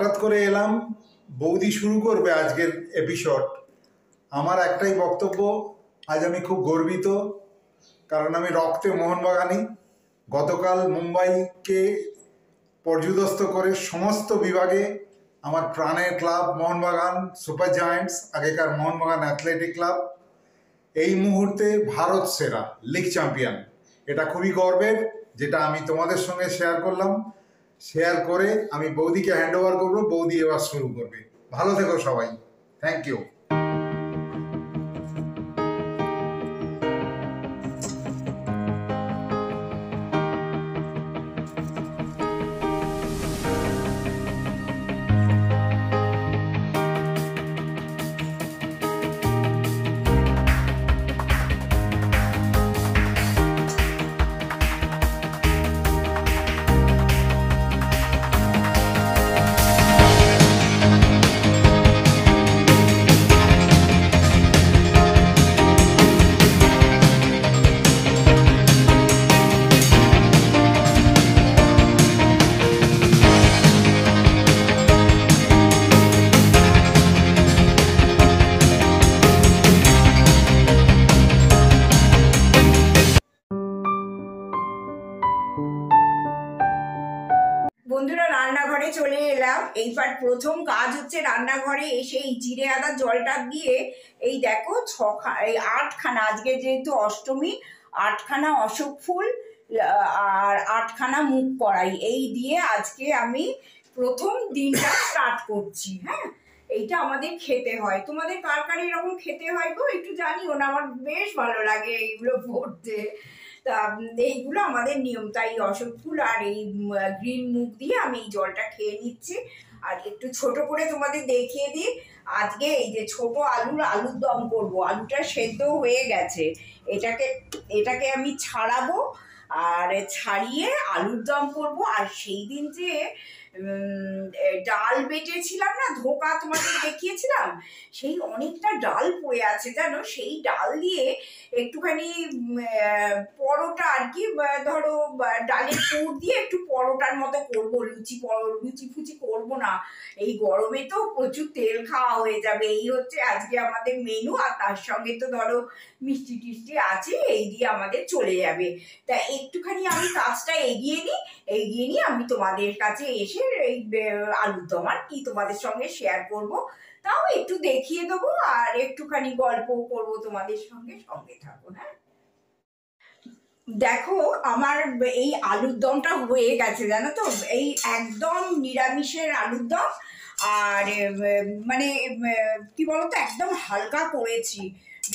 হঠাৎ করে এলাম, বৌদি শুরু করবে আজকের এপিসোড। আমার একটাই বক্তব্য, আজ আমি খুব গর্বিত, কারণ আমি রক্তে মোহনবাগানী। গতকাল মুম্বাইকে পর্যুদস্ত করে সমস্ত বিভাগে আমার প্রাণের ক্লাব মোহনবাগান সুপার জায়ান্টস, আগেকার মোহনবাগান অ্যাথলেটিক ক্লাব, এই মুহূর্তে ভারত সেরা লিগ চ্যাম্পিয়ন। এটা খুবই গর্বের, যেটা আমি তোমাদের সঙ্গে শেয়ার করলাম। শেয়ার করে আমি বৌদিকে হ্যান্ড ওভার করবো, বৌদি এবার শুরু করবে। ভালো থেকো সবাই, থ্যাংক ইউ। বন্ধুরা, রান্নাঘরে চলে এলাম। এইবার প্রথম কাজ হচ্ছে রান্নাঘরে এসে এই জিরে আদা জলটা দিয়ে এই দেখো 8খানা, আজকে যেহেতু অষ্টমী, 8খানা অশোক ফুল আর 8খানা মুগ কড়াই, এই দিয়ে আজকে আমি প্রথম দিনটা স্টার্ট করছি। হ্যাঁ, এইটা আমাদের খেতে হয়। তোমাদের কার কার এরকম খেতে হয় গো একটু জানিও না, আমার বেশ ভালো লাগে এইগুলো পড়তে। তা এইগুলো আমাদের নিয়ম। তাই অশোক ফুল আর এই গ্রিন মুগ দিয়ে আমি এই জলটা খেয়ে নিচ্ছি। আর একটু ছোট করে তোমাদের দেখিয়ে দিই, আজকে এই যে ছোট আলুর দম করব। আলুটা সেদ্ধ হয়ে গেছে, এটাকে আমি ছাড়াবো আর ছাড়িয়ে আলুর দম করব। আর সেই দিন যে ডাল বেটেছিলাম না, ধোকা তোমাদের দেখিয়েছিলাম, সেই অনেকটা ডাল পড়ে আছে জানো, সেই ডাল দিয়ে একটুখানি পরোটা আর কি, ধরো ডালের পুর দিয়ে একটু পরোটার মতো করবো। লুচি ফুচি করবো না, এই গরমে তো প্রচুর তেল খাওয়া হয়ে যাবে। এই হচ্ছে আজকে আমাদের মেনু। আর তার সঙ্গে তো ধরো মিষ্টি টিষ্টি আছে, এই দিয়ে আমাদের চলে যাবে। তা একটুখানি আমি কাজটা এগিয়ে নিই আমি তোমাদের কাছে এসে এই আলুর দম আর কি তোমাদের সঙ্গে শেয়ার করব, তাও একটু দেখিয়ে দেবো আর একটুখানি গল্প করব তোমাদের সঙ্গে। সঙ্গে থাকো। হ্যাঁ, দেখো আমার এই আলুর দমটা হয়ে গেছে জানো তো, এই একদম নিরামিষের আলুর দম। আর মানে কি বলতো, একদম হালকা করেছি,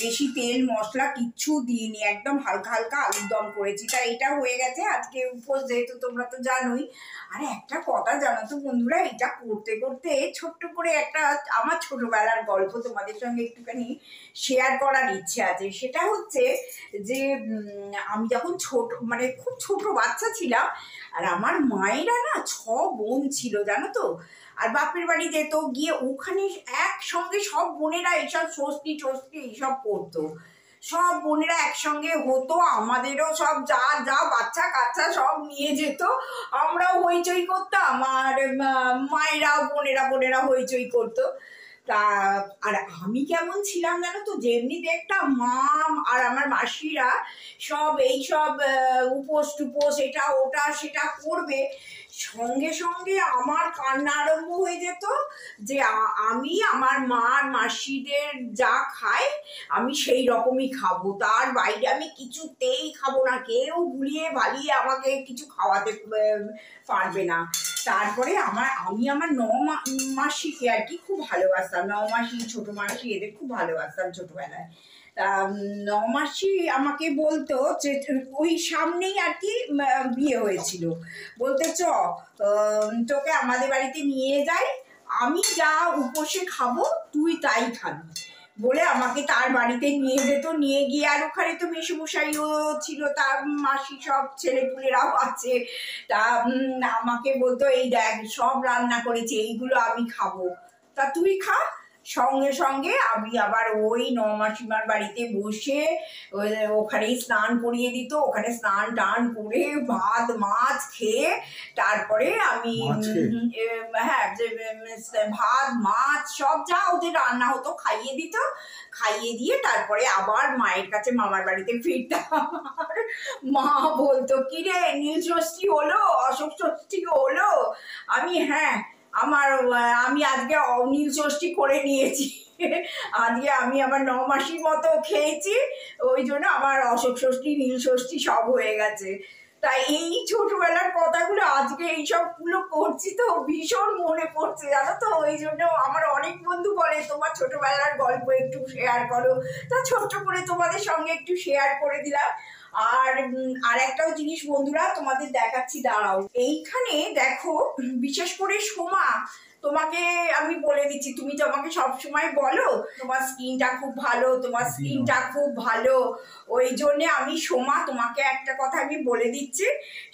বেশি তেল মশলা কিচ্ছু দিইনি, একদম হালকা হালকা আলুর দম করেছি। তা এটা হয়ে গেছে, আজকে উপোস যেহেতু তোমরা তো জানোই। আর একটা কথা জানো তো বন্ধুরা, এটা করতে করতে ছোট্ট করে একটা আমার ছোটবেলার গল্প তোমাদের সঙ্গে একটুখানি শেয়ার করার ইচ্ছে আছে। সেটা হচ্ছে যে আমি যখন মানে খুব ছোট বাচ্চা ছিলাম, আর আমার মায়েরা না 6 বোন ছিল জানো তো। আর বাপের বাড়ি যেত, গিয়ে ওখানে একসঙ্গে সব বোনেরা এইসব ষষ্ঠী এইসব করতো, সব বোনেরা একসঙ্গে হতো। আমাদেরও সব যা যা বাচ্চা কাচ্চা সব নিয়ে যেত, আমরাও হইচই করতাম, আর মায়েরাও বোনেরা হইচই করতো। তা আর আমি কেমন ছিলাম জানো তো, যেমনি দেখতাম মাম আর আমার মাসিরা সব এইসব উপোস টুপোস এটা ওটা সেটা করবে, সঙ্গে সঙ্গে আমার কান্না আরম্ভ হয়ে যেত যে আমি আমার মা আর মাসিদের যা খাই আমি সেই রকমই খাবো, তার বাইরে আমি কিছুতেই খাবো না। কেউ ভুলিয়ে ভালিয়ে আমাকে কিছু খাওয়াতে পারবে না। তারপরে আমি আমার মাসিকে আর কি খুব ভালোবাসতাম, মাসি ছোট মাসি এদের খুব ভালোবাসতাম ছোটবেলায়। তা মাসি আমাকে বলতো যে ওই সামনেই আর কি বিয়ে হয়েছিল, বলতে তোকে আমাদের বাড়িতে নিয়ে যাই, আমি যা উপোসে খাবো তুই তাই খাবি বলে আমাকে তার বাড়িতে নিয়ে যেত। নিয়ে গিয়ে আর ওখানে তো মেসোমশাইও ছিল, তার মাসি সব ছেলেপুলেরাও আছে। তা আমাকে বলতো এই দেখ সব রান্না করেছে, এইগুলো আমি খাবো, তা তুই খা। সঙ্গে সঙ্গে আমি আবার ওই নমাসিমার বাড়িতে বসে ওখানেই স্নান করিয়ে দিত, ওখানে স্নান টান করে ভাত মাছ খেয়ে তারপরে আমি হ্যাঁ ভাত মাছ সব যা ওদের রান্না হতো খাইয়ে দিত, খাইয়ে দিয়ে তারপরে আবার মায়ের কাছে মামার বাড়িতে ফিরতাম। মা বলতো কি রে নীল ষষ্ঠী হলো, অশোক ষষ্ঠী হলো? হ্যাঁ আমি আজকে নীল ষষ্ঠী করে নিয়েছি, আজকে আমি আমার 9 মাসির মতো খেয়েছি, ওই জন্য আমার অশোক ষষ্ঠী নীল ষষ্ঠী সব হয়ে গেছে। তাই এই ছোটবেলার কথাগুলো আজকে এইসবগুলো করছি তো ভীষণ মনে পড়ছে জানো তো, ওই জন্য আমার অনেক বন্ধু বলে তোমার ছোটবেলার গল্প একটু শেয়ার করো, তা ছোট্ট করে তোমাদের সঙ্গে একটু শেয়ার করে দিলাম। আর একটাও জিনিস বন্ধুরা তোমাদের দেখাচ্ছি, দাঁড়াও। এইখানে দেখো, বিশেষ করে সোমা, তোমাকে আমি বলে দিচ্ছি, তুমি তো আমাকে সবসময় বলো তোমার স্কিনটা খুব ভালো, তোমার স্কিনটা খুব ভালো, ওই জন্যে আমি সোমা তোমাকে একটা কথা আমি বলে দিচ্ছি,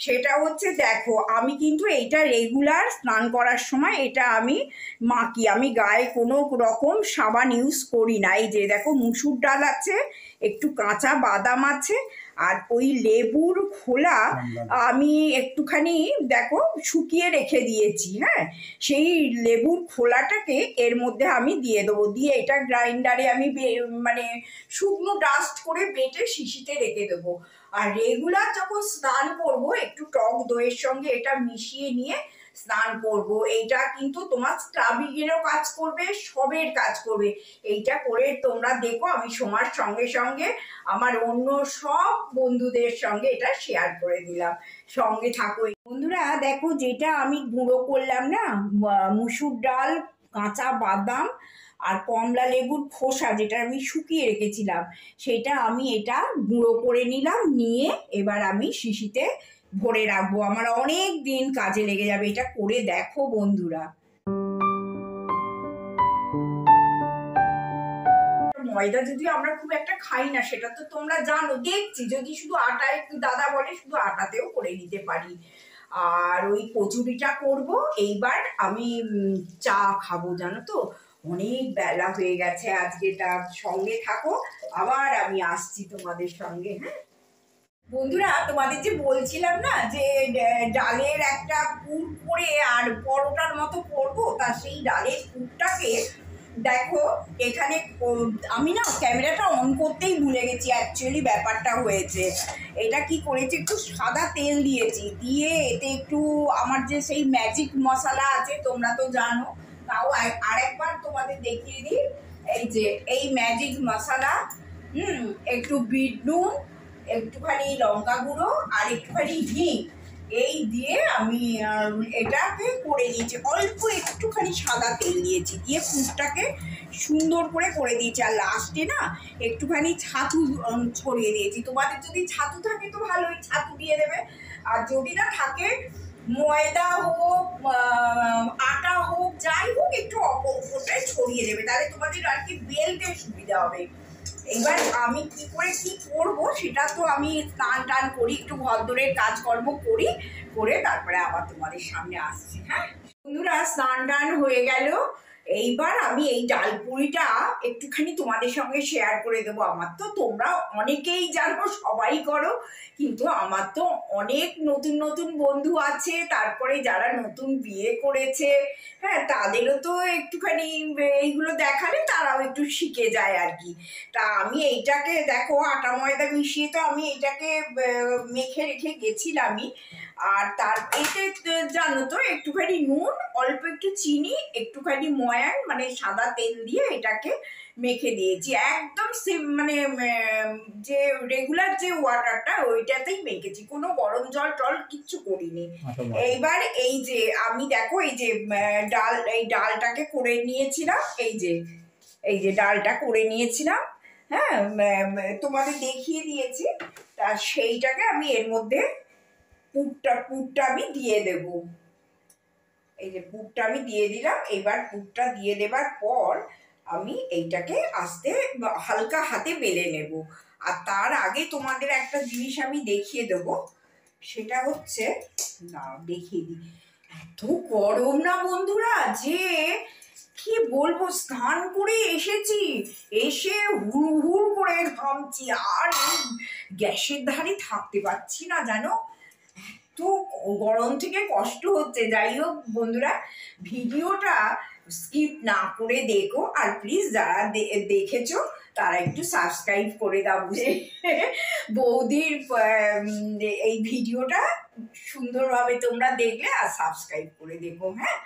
সেটা হচ্ছে দেখো আমি কিন্তু এইটা রেগুলার স্নান করার সময় এটা আমি মাখি, আমি গায়ে কোনো রকম সাবান ইউজ করি না। এই যে দেখো মুসুর ডাল আছে, একটু কাঁচা বাদাম আছে, আর ওই লেবুর খোলা আমি একটুখানি দেখো শুকিয়ে রেখে দিয়েছি। হ্যাঁ, সেই লেবুর খোলাটাকে এর মধ্যে আমি দিয়ে দেবো, দিয়ে এটা গ্রাইন্ডারে আমি মানে শুকনো ডাস্ট করে বেটে শিশিতে রেখে দেবো। আর রেগুলার যখন স্নান করব একটু টক দইয়ের সঙ্গে এটা মিশিয়ে নিয়ে স্নান করব। এইটা কিন্তু তোমার স্ক্রাবিংয়েরও কাজ করবে, সবের কাজ করবে। এইটা করে তোমরা দেখো, আমি সোমার সঙ্গে সঙ্গে আমার অন্য সব বন্ধুদের সঙ্গে এটা শেয়ার করে দিলাম, সঙ্গে থাকো বন্ধুরা। দেখো যেটা আমি গুঁড়ো করলাম না, মুসুর ডাল, কাঁচা বাদাম আর কমলা লেবুর খোসা যেটা আমি শুকিয়ে রেখেছিলাম, সেটা আমি এটা গুঁড়ো করে নিলাম, নিয়ে এবার আমি শিশিতে ভরে রাখবো, আমার অনেক দিন কাজে লেগে যাবে। এটা করে দেখো বন্ধুরা। ময়দা যদিও আমরা খুব একটা খাই না, সেটা তো তোমরা জানো, দেখছি যদি শুধু আটা, একটু দাদা বলে শুধু আটাতেও করে নিতে পারি। আর ওই কচুরিটা করব, এইবার আমি চা খাবো জানো তো, অনেক বেলা হয়ে গেছে আজকে। তার সঙ্গে থাকো, আবার আমি আসছি তোমাদের সঙ্গে। হ্যাঁ বন্ধুরা, তোমাদের যে বলছিলাম না যে ডালের একটা পুর করে আর পরোটার মতো করবো, তা সেই ডালের পুরটাকে দেখো এখানে আমি না ক্যামেরাটা অন করতেই ভুলে গেছি, অ্যাকচুয়ালি ব্যাপারটা হয়েছে এটা কি করেছি, একটু সাদা তেল দিয়েছি, দিয়ে এতে একটু আমার যে সেই ম্যাজিক মশলা আছে তোমরা তো জানো, তাও আরেকবার তোমাদের দেখিয়ে দিই। এই যে এই ম্যাজিক মশলা, একটু বিট নুন, একটুখানি লঙ্কা গুঁড়ো আর একটুখানি ঘি, এই দিয়ে আমি এটাকে করে দিয়েছি, অল্প একটুখানি সাদা তেল দিয়েছি, দিয়ে পুরটাকে সুন্দর করে দিয়েছি। আর লাস্টে না একটুখানি ছাতু ছড়িয়ে দিয়েছি, তোমাদের যদি ছাতু থাকে তো ভালোই, ছাতু দিয়ে দেবে, আর যদি না থাকে ময়দা হোক আটা হোক যাই হোক একটু ওটাই ছড়িয়ে দেবে, তাহলে তোমাদের আর কি বেলতে সুবিধা হবে। এবার আমি কি করবো সেটা তো আমি স্নান টান করি, একটু ঘরদোরের কাজকর্ম করি, করে তারপরে আবার তোমাদের সামনে আসছি। হ্যাঁ বন্ধুরা, স্নান টান হয়ে গেল, এইবার আমি এই ডালপুরিটা একটুখানি তোমাদের সঙ্গে শেয়ার করে দেবো। আমার তো তোমরা অনেকেই জানো, সবাই করো, কিন্তু আমার তো অনেক নতুন নতুন বন্ধু আছে, তারপরে যারা নতুন বিয়ে করেছে, হ্যাঁ তাদেরও তো একটুখানি এইগুলো দেখালে তারাও একটু শিখে যায় আর কি। তা আমি এইটাকে দেখো আটা ময়দা মিশিয়ে তো আমি এইটাকে মেখে রেখে গেছিলামই, আর তার এতে জানো তো একটুখানি নুন, অল্প একটু চিনি, একটুখানি ময়ান মানে সাদা তেল দিয়ে এটাকে মেখে দিয়েছি, একদম মানে যে রেগুলার যে ওয়াটারটা ওইটাতেই মেখেছি, কোনো গরম জল টল কিচ্ছু করিনি। এইবার এই যে আমি দেখো এই যে এই ডালটাকে করে নিয়েছিলাম, এই যে ডালটা করে নিয়েছিলাম, হ্যাঁ তোমাদের দেখিয়ে দিয়েছি, তা সেইটাকে আমি এর মধ্যে পুরটা আমি দিয়ে দেব। এই যে পুরটা আমি দিয়ে দিলাম, এবার পুরটা দিয়ে দেবার পর আমি এইটাকে আস্তে হালকা হাতে বেলে নেব। আর তার আগে তোমাদের একটা জিনিস আমি দেখিয়ে দেবো, সেটা হচ্ছে না দেখিয়ে দিই, এত গরম না বন্ধুরা যে কি বলবো, স্নান করে এসেছি, এসে হুড় হুড় করে ঘামছি, আর এই গ্যাসের ধারে থাকতে পারছি না জানো, তো গরম থেকে কষ্ট হচ্ছে। যাই হোক বন্ধুরা, ভিডিওটা স্কিপ না করে দেখো, আর প্লিজ যারা দেখেছো তারা একটু সাবস্ক্রাইব করে দাও, বুঝে বৌদির এই ভিডিওটা সুন্দরভাবে তোমরা দেখলে আর সাবস্ক্রাইব করে দেখো। হ্যাঁ,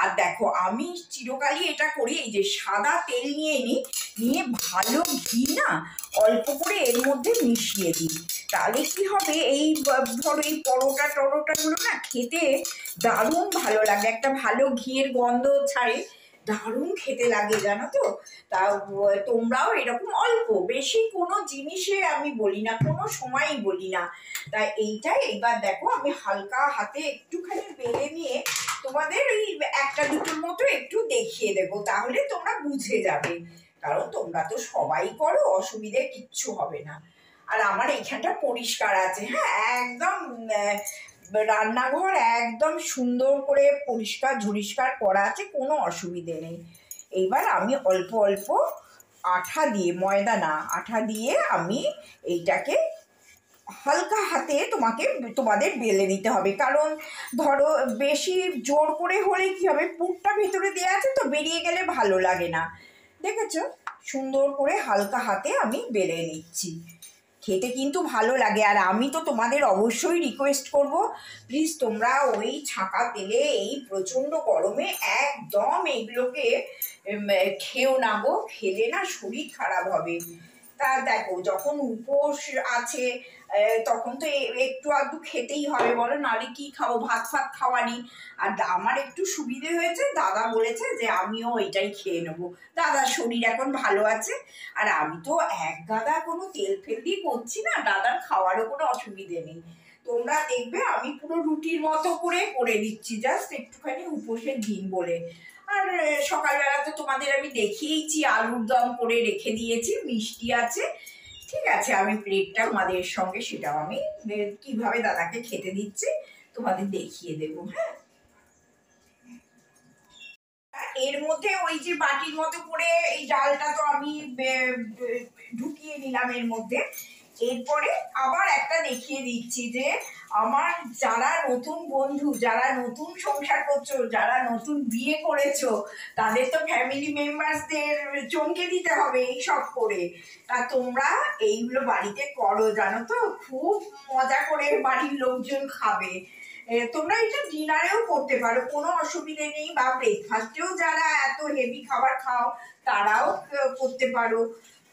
আর দেখো আমি চিরকালই এটা করি, এই যে সাদা তেল নিয়ে ভালো ঘি না অল্প করে এর মধ্যে মিশিয়ে দিই, তাহলে কি হবে, এই ধরো এই পরোটাগুলো না খেতে দারুণ ভালো লাগে, একটা ভালো ঘিয়ের গন্ধ ছাড়ে, দারুণ খেতে লাগে জানো তো। তা তোমরাও এরকম অল্প বেশি কোনো জিনিসে আমি বলি না, কোনো সময়ই বলি না। তাই এইটাই এবার দেখো আমি হালকা হাতে একটুখানি বেলে নিয়ে তোমাদের এই একটা দুটোর মতো একটু দেখিয়ে দেবো, তাহলে তোমরা বুঝে যাবে, কারণ তোমরা তো সবাই করো, অসুবিধে কিচ্ছু হবে না। আর আমার এইখানটা পরিষ্কার আছে, হ্যাঁ একদম রান্নাঘর একদম সুন্দর করে পরিষ্কার ঝরিষ্কার করা আছে, কোনো অসুবিধে নেই। এইবার আমি অল্প অল্প আঠা দিয়ে, ময়দা না আঠা দিয়ে আমি এইটাকে হালকা হাতে তোমাদের বেলে নিতে হবে, কারণ ধরো বেশি জোর করে হলে কি হবে, পুরটা ভেতরে দেওয়া আছে তো বেরিয়ে গেলে ভালো লাগে না। দেখেছো, সুন্দর করে হালকা হাতে আমি বেলে নিচ্ছি, খেতে কিন্তু ভালো লাগে। আর আমি তো তোমাদের অবশ্যই রিকোয়েস্ট করব, প্লিজ তোমরা ওই ছাঁকা তেলে এই প্রচণ্ড গরমে একদম এইগুলোকে খেও না গো, খেলে না শরীর খারাপ হবে। তা দেখো যখন উপোস আছে তখন তো একটু আধটু খেতেই হবে, বলো, নাহলে কি খাবো, ভাত ফাত খাওয়ানি। আর আমার একটু সুবিধে হয়েছে, দাদা বলেছে যে আমিও এটাই খেয়ে নেবো, দাদার শরীর এখন ভালো আছে, আর আমি তো এক গাদা কোনো তেল ফেল দিয়ে করছি না, দাদার খাওয়ারও কোনো অসুবিধে নেই। তোমরা দেখবে আমি পুরো রুটির মতো করে দিচ্ছি, জাস্ট একটুখানি উপোসের দিন বলে। আর সকালবেলা তো তোমাদের আমি দেখিয়েইছি, আলুর দম করে রেখে দিয়েছি, মিষ্টি আছে, ঠিক আছে। আমি প্লেটটা তোমাদের সঙ্গে সেটাও আমি কিভাবে দাদাকে খেতে দিচ্ছি তোমাদের দেখিয়ে দেবো। হ্যাঁ, এর মধ্যে ওই যে বাটির মতো করে এই ডালটা তো আমি ঢুকিয়ে নিলাম এর মধ্যে। এরপরে আবার একটা দেখিয়ে দিচ্ছি যে আমার যারা নতুন বন্ধু, যারা নতুন সংসার করছো, যারা নতুন বিয়ে করেছো, তাদের তো ফ্যামিলি মেম্বারসদের চমকে দিতে হবে এই সব করে। তা তোমরা এইগুলো বাড়িতে করো, জানো তো, খুব মজা করে বাড়ির লোকজন খাবে। তোমরা এটা ডিনারেও করতে পারো, কোনো অসুবিধে নেই, বা ব্রেকফাস্টেও যারা এত হেভি খাবার খাও তারাও করতে পারো।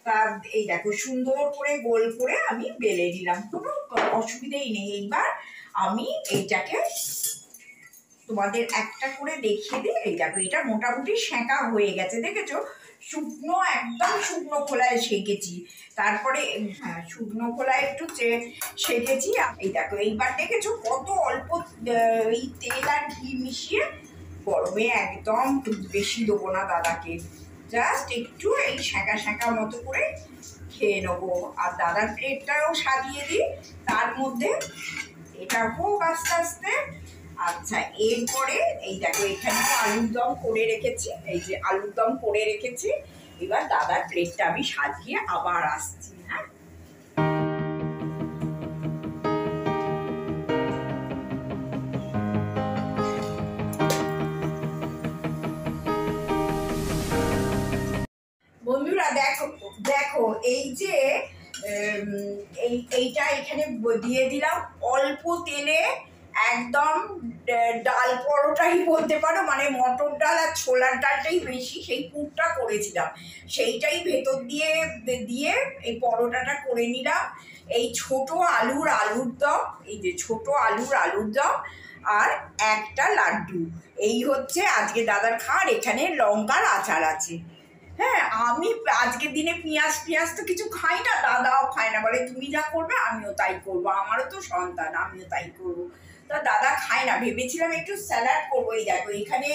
তা এই দেখো সুন্দর করে গোল করে আমি বেলে নিলাম, কোনো অসুবিধেই নেই। এইবার আমি এইটাকে তোমাদের একটা করে দেখিয়ে দিই। এই দেখো এটা মোটামুটি সেঁকা হয়ে গেছে, দেখেছো, শুকনো একদম শুকনো খোলায় সেঁকেছি, তারপরে হ্যাঁ শুকনো খোলায় একটু সেঁকেছি। এই দেখো এইবার দেখেছো কত অল্প এই তেল আর ঘি মিশিয়ে, গরমে একদম বেশি দেবো না দাদাকে, জাস্ট একটু এই সেঁকা সেঁকা মতো করে খেয়ে নেবো। আর দাদার প্লেটটাও সাজিয়ে দিই তার মধ্যে, এটা হোক আস্তে আস্তে। আচ্ছা, এরপরে এই দেখো এখানে আলুর দম করে রেখেছি, এই যে আলুর দম করে রেখেছি, এবার দাদার প্লেটটা আমি সাজিয়ে আবার আসছি। হ্যাঁ, বন্ধুরা দেখো দেখো এই যে এইটা এখানে দিয়ে দিলাম অল্প তেলে, একদম ডাল পরোটাই বলতে পারো, মানে মটর ডাল আর ছোলার ডালটাই বেশি, সেই পুরটা করেছিলাম, সেইটাই ভেতর দিয়ে দিয়ে এই পরোটাটা করে নিলাম। এই ছোট আলুর দম, এই যে ছোট আলুর দম আর একটা লাড্ডু, এই হচ্ছে আজকে দাদার খাওয়ার। এখানে লঙ্কার আচার আছে। হ্যাঁ, আমি আজকের দিনে পেঁয়াজ তো কিছু খাই না, দাদাও খায় না, বলে তুমি যা করবে আমিও তাই করবো, আমারও তো সন্তান, আমিও তাই করবো। তা দাদা খায় না, ভেবেছিলাম একটু স্যালাড করবো। এই দেখো এখানে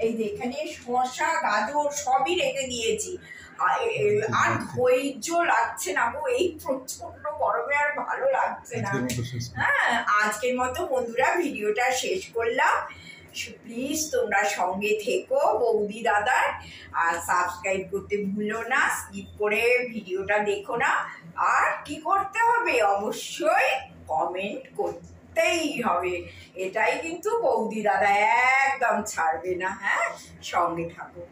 এই যে এখানে শসা গাজর সবই রেখে দিয়েছি, আর ধৈর্য লাগছে না গো, এই প্রচন্ড গরমে আর ভালো লাগছে না। হ্যাঁ, আজকের মতো বন্ধুরা ভিডিওটা শেষ করলাম। প্লিজ তোমরা সঙ্গে থেকো বৌদি দাদার, আর সাবস্ক্রাইব করতে ভুলো না, স্কিপ করে ভিডিওটা দেখো না। আর কি করতে হবে, অবশ্যই কমেন্ট করতেই হবে, এটাই কিন্তু বৌদি দাদা একদম ছাড়বে না। হ্যাঁ, সঙ্গে থাকো।